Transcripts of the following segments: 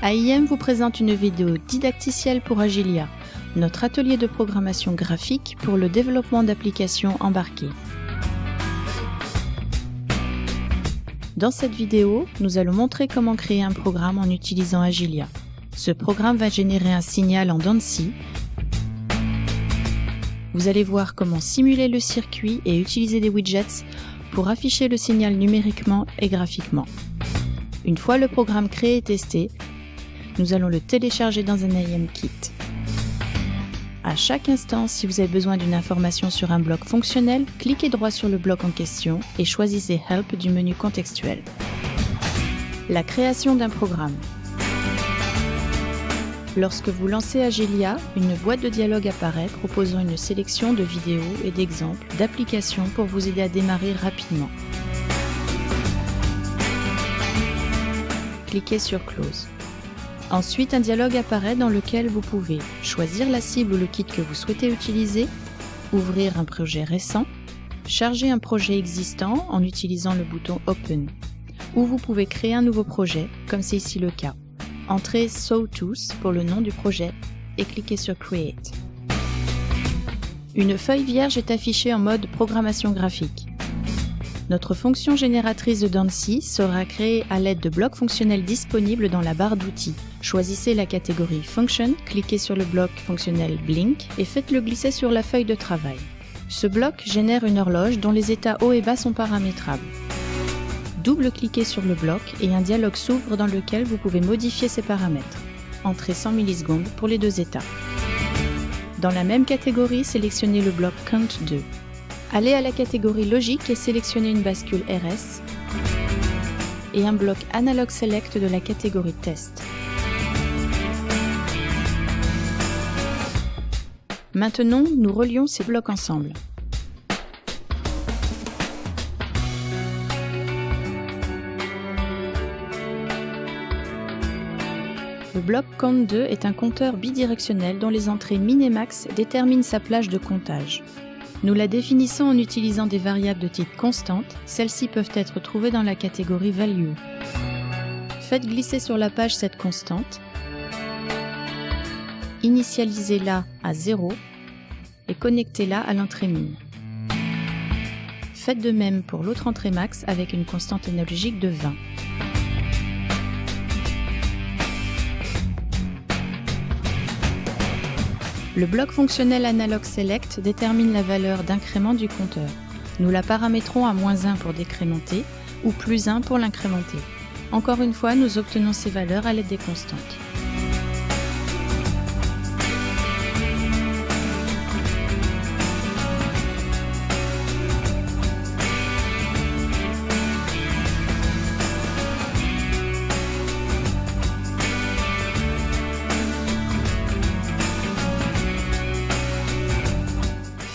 AIM vous présente une vidéo didacticielle pour Agilia, notre atelier de programmation graphique pour le développement d'applications embarquées. Dans cette vidéo, nous allons montrer comment créer un programme en utilisant Agilia. Ce programme va générer un signal en dents de scie. Vous allez voir comment simuler le circuit et utiliser des widgets pour afficher le signal numériquement et graphiquement. Une fois le programme créé et testé, nous allons le télécharger dans un AIM Kit. À chaque instant, si vous avez besoin d'une information sur un bloc fonctionnel, cliquez droit sur le bloc en question et choisissez Help du menu contextuel. La création d'un programme. Lorsque vous lancez Agilia, une boîte de dialogue apparaît proposant une sélection de vidéos et d'exemples d'applications pour vous aider à démarrer rapidement. Cliquez sur Close. Ensuite, un dialogue apparaît dans lequel vous pouvez choisir la cible ou le kit que vous souhaitez utiliser, ouvrir un projet récent, charger un projet existant en utilisant le bouton Open, ou vous pouvez créer un nouveau projet, comme c'est ici le cas. Entrez Sawtooth pour le nom du projet et cliquez sur Create. Une feuille vierge est affichée en mode programmation graphique. Notre fonction génératrice de dents de scie sera créée à l'aide de blocs fonctionnels disponibles dans la barre d'outils. Choisissez la catégorie Function, cliquez sur le bloc fonctionnel Blink et faites-le glisser sur la feuille de travail. Ce bloc génère une horloge dont les états haut et bas sont paramétrables. Double-cliquez sur le bloc et un dialogue s'ouvre dans lequel vous pouvez modifier ces paramètres. Entrez 100 millisecondes pour les deux états. Dans la même catégorie, sélectionnez le bloc Count 2. Allez à la catégorie Logique et sélectionnez une bascule RS et un bloc Analog Select de la catégorie Test. Maintenant, nous relions ces blocs ensemble. Le bloc Count 2 est un compteur bidirectionnel dont les entrées min et max déterminent sa plage de comptage. Nous la définissons en utilisant des variables de type constante, celles-ci peuvent être trouvées dans la catégorie Value. Faites glisser sur la page cette constante, initialisez-la à 0 et connectez-la à l'entrée min. Faites de même pour l'autre entrée max avec une constante analogique de 20. Le bloc fonctionnel Analog Select détermine la valeur d'incrément du compteur. Nous la paramétrons à -1 pour décrémenter ou +1 pour l'incrémenter. Encore une fois, nous obtenons ces valeurs à l'aide des constantes.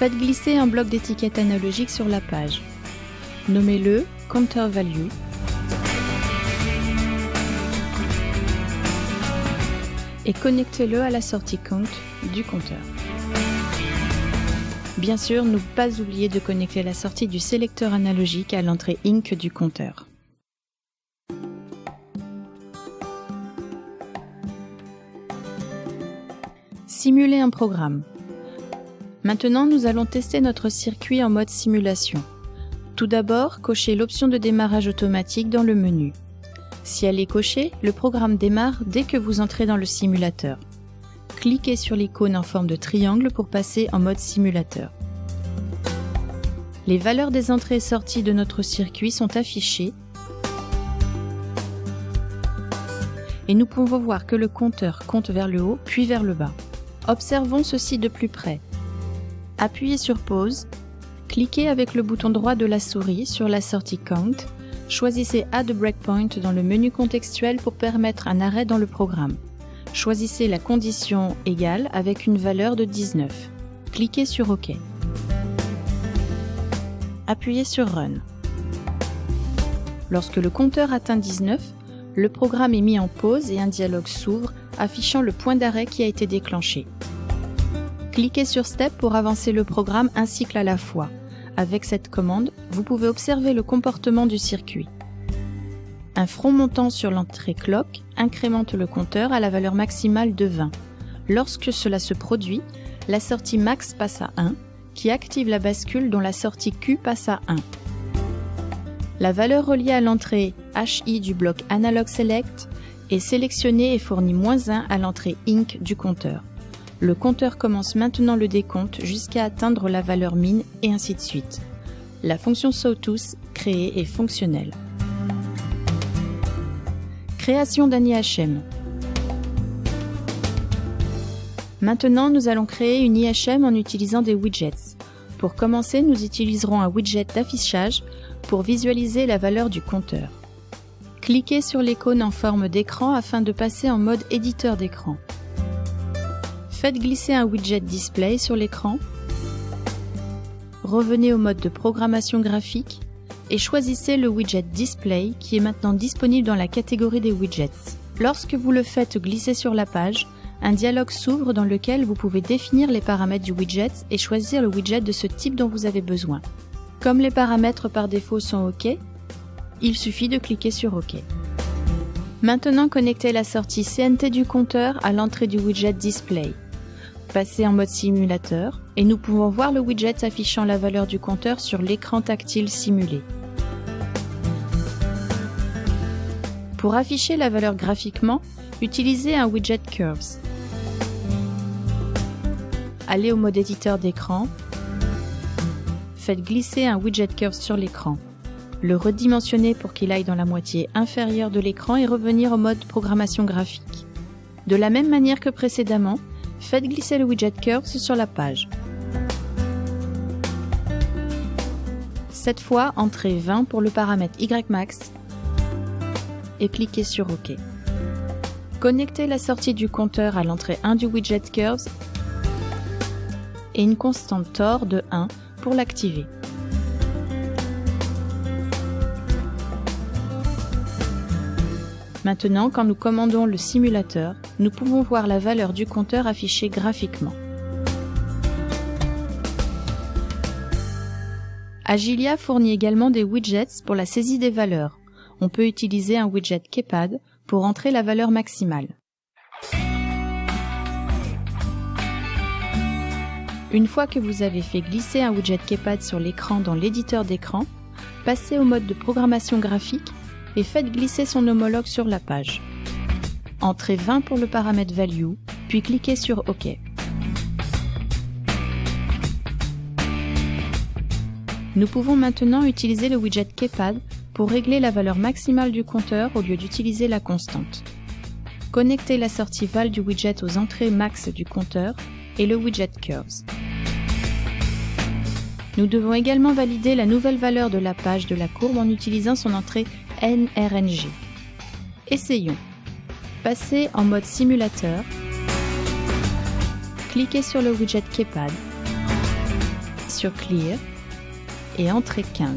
Faites glisser un bloc d'étiquette analogique sur la page. Nommez-le Counter Value et connectez-le à la sortie Count du compteur. Bien sûr, ne pas oublier de connecter la sortie du sélecteur analogique à l'entrée Inc du compteur. Simuler un programme. Maintenant, nous allons tester notre circuit en mode simulation. Tout d'abord, cochez l'option de démarrage automatique dans le menu. Si elle est cochée, le programme démarre dès que vous entrez dans le simulateur. Cliquez sur l'icône en forme de triangle pour passer en mode simulateur. Les valeurs des entrées et sorties de notre circuit sont affichées et nous pouvons voir que le compteur compte vers le haut puis vers le bas. Observons ceci de plus près. Appuyez sur Pause, cliquez avec le bouton droit de la souris sur la sortie Count, choisissez Add Breakpoint dans le menu contextuel pour permettre un arrêt dans le programme. Choisissez la condition égale avec une valeur de 19. Cliquez sur OK. Appuyez sur Run. Lorsque le compteur atteint 19, le programme est mis en pause et un dialogue s'ouvre affichant le point d'arrêt qui a été déclenché. Cliquez sur Step pour avancer le programme un cycle à la fois. Avec cette commande, vous pouvez observer le comportement du circuit. Un front montant sur l'entrée clock incrémente le compteur à la valeur maximale de 20. Lorsque cela se produit, la sortie max passe à 1, qui active la bascule dont la sortie Q passe à 1. La valeur reliée à l'entrée HI du bloc Analog Select est sélectionnée et fournit -1 à l'entrée INC du compteur. Le compteur commence maintenant le décompte jusqu'à atteindre la valeur min et ainsi de suite. La fonction Sawtooth créée est fonctionnelle. Création d'un IHM. Maintenant, nous allons créer une IHM en utilisant des widgets. Pour commencer, nous utiliserons un widget d'affichage pour visualiser la valeur du compteur. Cliquez sur l'icône en forme d'écran afin de passer en mode éditeur d'écran. Faites glisser un widget display sur l'écran. Revenez au mode de programmation graphique et choisissez le widget display qui est maintenant disponible dans la catégorie des widgets. Lorsque vous le faites glisser sur la page, un dialogue s'ouvre dans lequel vous pouvez définir les paramètres du widget et choisir le widget de ce type dont vous avez besoin. Comme les paramètres par défaut sont OK, il suffit de cliquer sur OK. Maintenant, connectez la sortie CNT du compteur à l'entrée du widget display. Passez en mode simulateur et nous pouvons voir le widget affichant la valeur du compteur sur l'écran tactile simulé. Pour afficher la valeur graphiquement, utilisez un widget Curves. Allez au mode éditeur d'écran. Faites glisser un widget Curves sur l'écran. Le redimensionner pour qu'il aille dans la moitié inférieure de l'écran et revenir au mode programmation graphique. De la même manière que précédemment, faites glisser le widget Curves sur la page. Cette fois, entrez 20 pour le paramètre YMax et cliquez sur OK. Connectez la sortie du compteur à l'entrée 1 du widget Curves et une constante Tor de 1 pour l'activer. Maintenant, quand nous commandons le simulateur, nous pouvons voir la valeur du compteur affichée graphiquement. Agilia fournit également des widgets pour la saisie des valeurs. On peut utiliser un widget Keypad pour entrer la valeur maximale. Une fois que vous avez fait glisser un widget Keypad sur l'écran dans l'éditeur d'écran, passez au mode de programmation graphique et faites glisser son homologue sur la page. Entrez 20 pour le paramètre Value, puis cliquez sur OK. Nous pouvons maintenant utiliser le widget Keypad pour régler la valeur maximale du compteur au lieu d'utiliser la constante. Connectez la sortie val du widget aux entrées max du compteur et le widget Curves. Nous devons également valider la nouvelle valeur de la page de la courbe en utilisant son entrée NRNG. Essayons. Passez en mode simulateur. Cliquez sur le widget Keypad, sur Clear et entrez 15.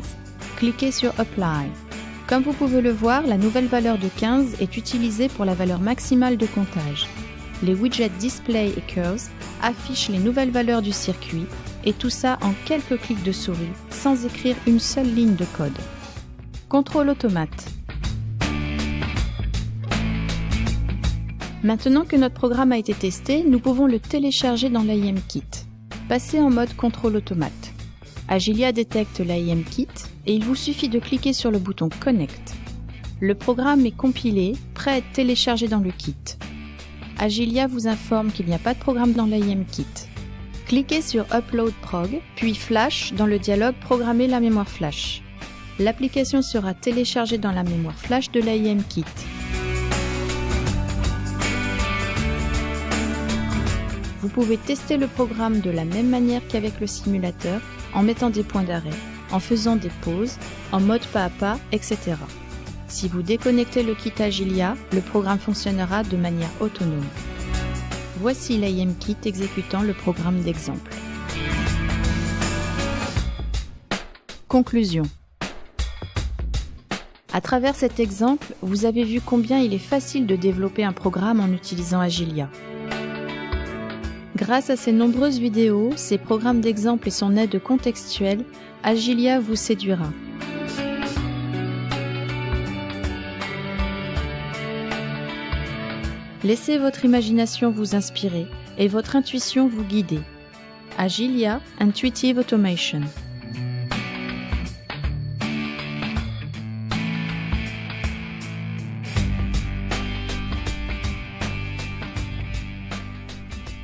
Cliquez sur Apply. Comme vous pouvez le voir, la nouvelle valeur de 15 est utilisée pour la valeur maximale de comptage. Les widgets Display et Curves affichent les nouvelles valeurs du circuit et tout ça en quelques clics de souris, sans écrire une seule ligne de code. Contrôle automate. Maintenant que notre programme a été testé, nous pouvons le télécharger dans l'IM-Kit. Passez en mode contrôle automate. Agilia détecte l'IM-Kit et il vous suffit de cliquer sur le bouton Connect. Le programme est compilé, prêt à être téléchargé dans le kit. Agilia vous informe qu'il n'y a pas de programme dans l'IM-Kit. Cliquez sur Upload Prog, puis Flash dans le dialogue Programmer la mémoire flash. L'application sera téléchargée dans la mémoire flash de l'IM-Kit. Vous pouvez tester le programme de la même manière qu'avec le simulateur, en mettant des points d'arrêt, en faisant des pauses, en mode pas à pas, etc. Si vous déconnectez le kit Agilia, le programme fonctionnera de manière autonome. Voici l'IM-Kit exécutant le programme d'exemple. Conclusion. À travers cet exemple, vous avez vu combien il est facile de développer un programme en utilisant Agilia. Grâce à ses nombreuses vidéos, ses programmes d'exemple et son aide contextuelle, Agilia vous séduira. Laissez votre imagination vous inspirer et votre intuition vous guider. Agilia Intuitive Automation.